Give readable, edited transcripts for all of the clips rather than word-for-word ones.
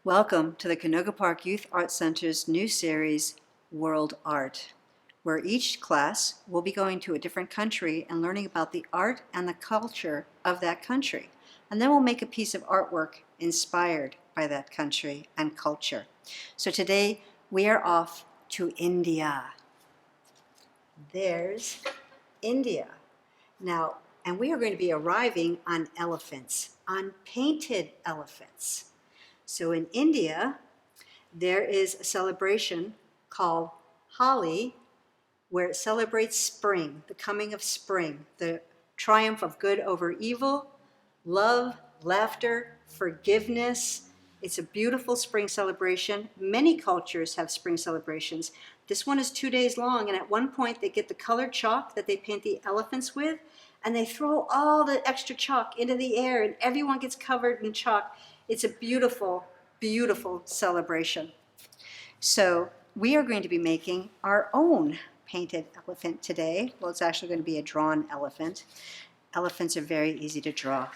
Welcome to the Canoga Park Youth Arts Center's new series, World Art, where each class will be going to a different country and learning about the art and the culture of that country. And then we'll make a piece of artwork inspired by that country and culture. So today we are off to India. There's India. Now, and we are going to be arriving on elephants, on painted elephants. So in India, there is a celebration called Holi, where it celebrates spring, the coming of spring, the triumph of good over evil, love, laughter, forgiveness. It's a beautiful spring celebration. Many cultures have spring celebrations. This one is 2 days long, and at one point they get the colored chalk that they paint the elephants with, and they throw all the extra chalk into the air, and everyone gets covered in chalk. It's a beautiful, beautiful celebration. So we are going to be making our own painted elephant today. Well, it's actually going to be a drawn elephant. Elephants are very easy to draw.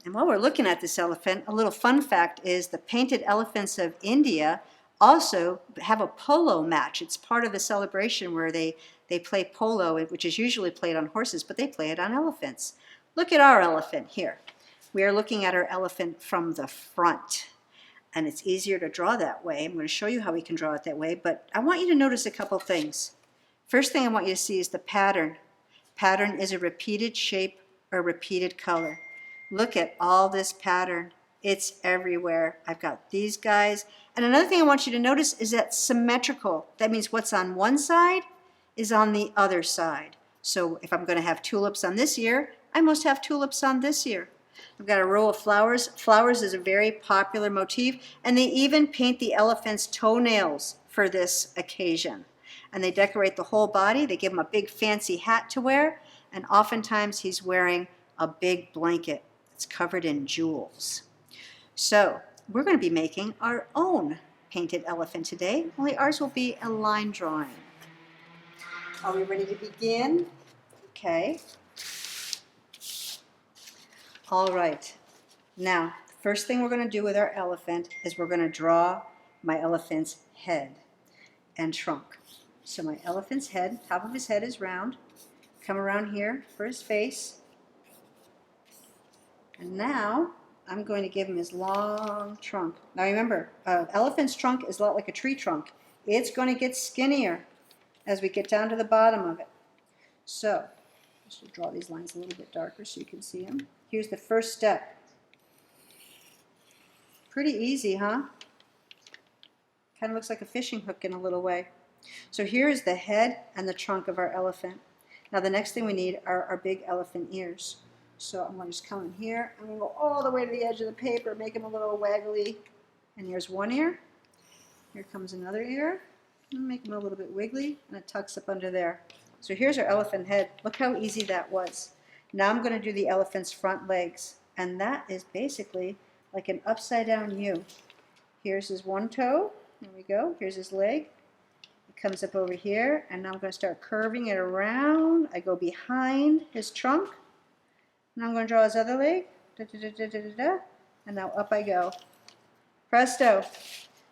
And while we're looking at this elephant, a little fun fact is the painted elephants of India also have a polo match. It's part of the celebration where they play polo, which is usually played on horses, but they play it on elephants. Look at our elephant here. We are looking at our elephant from the front, and it's easier to draw that way. I'm going to show you how we can draw it that way, but I want you to notice a couple things. First thing I want you to see is the pattern. Pattern is a repeated shape or repeated color. Look at all this pattern. It's everywhere. I've got these guys. And another thing I want you to notice is that symmetrical. That means what's on one side is on the other side. So if I'm going to have tulips on this ear, I must have tulips on this ear. I've got a row of flowers. Flowers is a very popular motif, and they even paint the elephant's toenails for this occasion. And they decorate the whole body. They give him a big fancy hat to wear, and oftentimes he's wearing a big blanket that's covered in jewels. So we're going to be making our own painted elephant today, only ours will be a line drawing. Are we ready to begin? Okay. All right, now, the first thing we're going to do with our elephant is we're going to draw my elephant's head and trunk. So my elephant's head, top of his head is round. Come around here for his face. And now, I'm going to give him his long trunk. Now remember, an elephant's trunk is a lot like a tree trunk. It's going to get skinnier as we get down to the bottom of it. So, I should draw these lines a little bit darker so you can see them. Here's the first step. Pretty easy, huh? Kind of looks like a fishing hook in a little way. So here is the head and the trunk of our elephant. Now the next thing we need are our big elephant ears. So I'm going to just come in here. I'm going to go all the way to the edge of the paper, make them a little waggly. And here's one ear. Here comes another ear. Make them a little bit wiggly, and it tucks up under there. So here's our elephant head. Look how easy that was. Now I'm going to do the elephant's front legs, and that is basically like an upside down U. Here's his one toe. There we go. Here's his leg. It comes up over here, and now I'm going to start curving it around. I go behind his trunk. Now I'm going to draw his other leg. Da, da, da, da, da, da, da. And now up I go. Presto.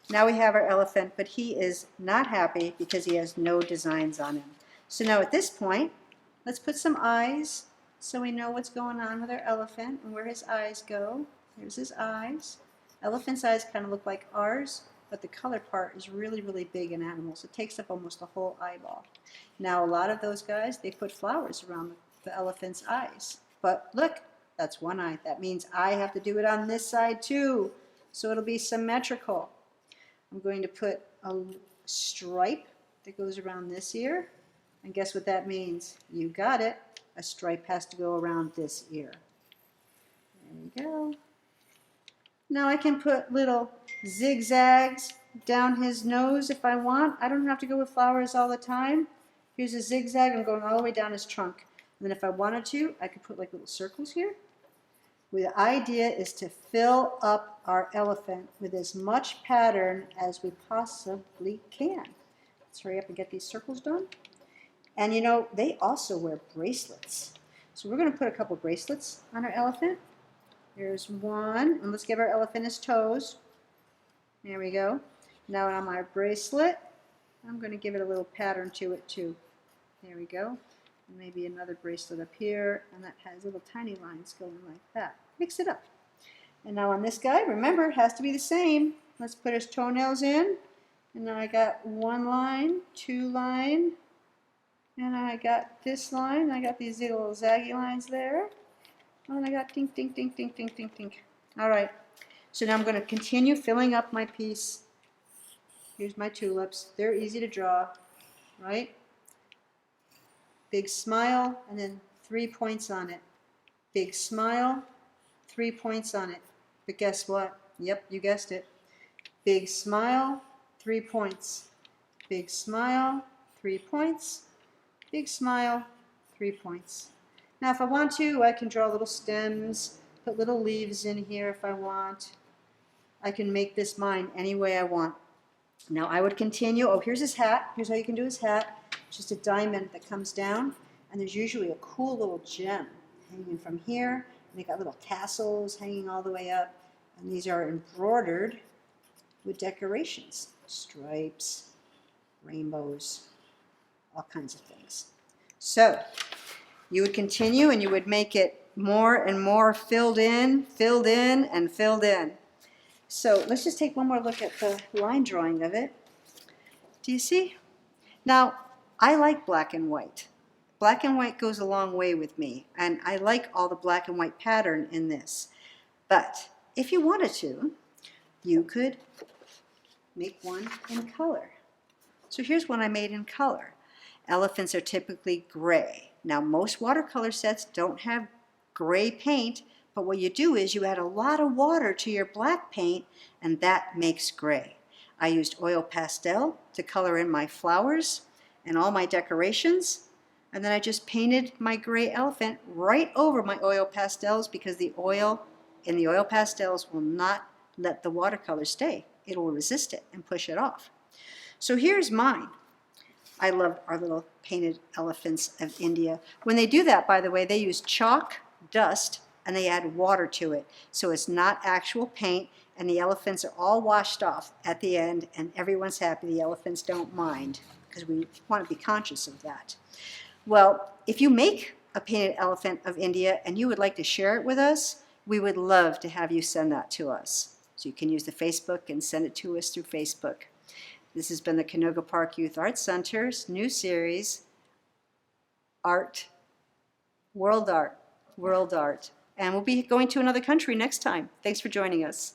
Now we have our elephant, but he is not happy because he has no designs on him. So now at this point, let's put some eyes so we know what's going on with our elephant and where his eyes go. Here's his eyes. Elephant's eyes kind of look like ours, but the color part is really, really big in animals. It takes up almost the whole eyeball. Now a lot of those guys, they put flowers around the elephant's eyes. But look, that's one eye. That means I have to do it on this side too. So it'll be symmetrical. I'm going to put a stripe that goes around this ear. And guess what that means? You got it. A stripe has to go around this ear. There we go. Now I can put little zigzags down his nose if I want. I don't have to go with flowers all the time. Here's a zigzag. I'm going all the way down his trunk. And then if I wanted to, I could put like little circles here. The idea is to fill up our elephant with as much pattern as we possibly can. Let's hurry up and get these circles done. And you know, they also wear bracelets. So we're going to put a couple bracelets on our elephant. There's one, and let's give our elephant his toes. There we go. Now on my bracelet, I'm going to give it a little pattern to it too. There we go. And maybe another bracelet up here, and that has little tiny lines going like that. Mix it up. And now on this guy, remember, it has to be the same. Let's put his toenails in. And now I got one line, two line, and I got this line. I got these little zaggy lines there. And I got dink, dink, dink, dink, dink, dink, dink. All right. So now I'm going to continue filling up my piece. Here's my tulips. They're easy to draw, right? Big smile, and then 3 points on it. Big smile, 3 points on it. But guess what? Yep, you guessed it. Big smile, 3 points. Big smile, 3 points. Big smile, 3 points. Now if I want to, I can draw little stems, put little leaves in here if I want. I can make this mine any way I want. Now I would continue. Oh, here's his hat. Here's how you can do his hat. It's just a diamond that comes down, and there's usually a cool little gem hanging from here. And they got little tassels hanging all the way up, and these are embroidered with decorations, stripes, rainbows, all kinds of things. So you would continue, and you would make it more and more filled in, and filled in. So let's just take one more look at the line drawing of it. Do you see? Now, I like black and white. Black and white goes a long way with me, and I like all the black and white pattern in this. But if you wanted to, you could make one in color. So here's one I made in color. Elephants are typically gray. Now, most watercolor sets don't have gray paint, but what you do is you add a lot of water to your black paint, and that makes gray. I used oil pastel to color in my flowers and all my decorations, and then I just painted my gray elephant right over my oil pastels, because the oil in the oil pastels will not let the watercolor stay. It will resist it and push it off. So here's mine. I love our little painted elephants of India. When they do that, by the way, they use chalk, dust, and they add water to it. So it's not actual paint, and the elephants are all washed off at the end, and everyone's happy. The elephants don't mind, because we want to be conscious of that. Well, if you make a painted elephant of India and you would like to share it with us, we would love to have you send that to us. So you can use the Facebook and send it to us through Facebook. This has been the Canoga Park Youth Arts Center's new series, Art, World Art, World Art. And we'll be going to another country next time. Thanks for joining us.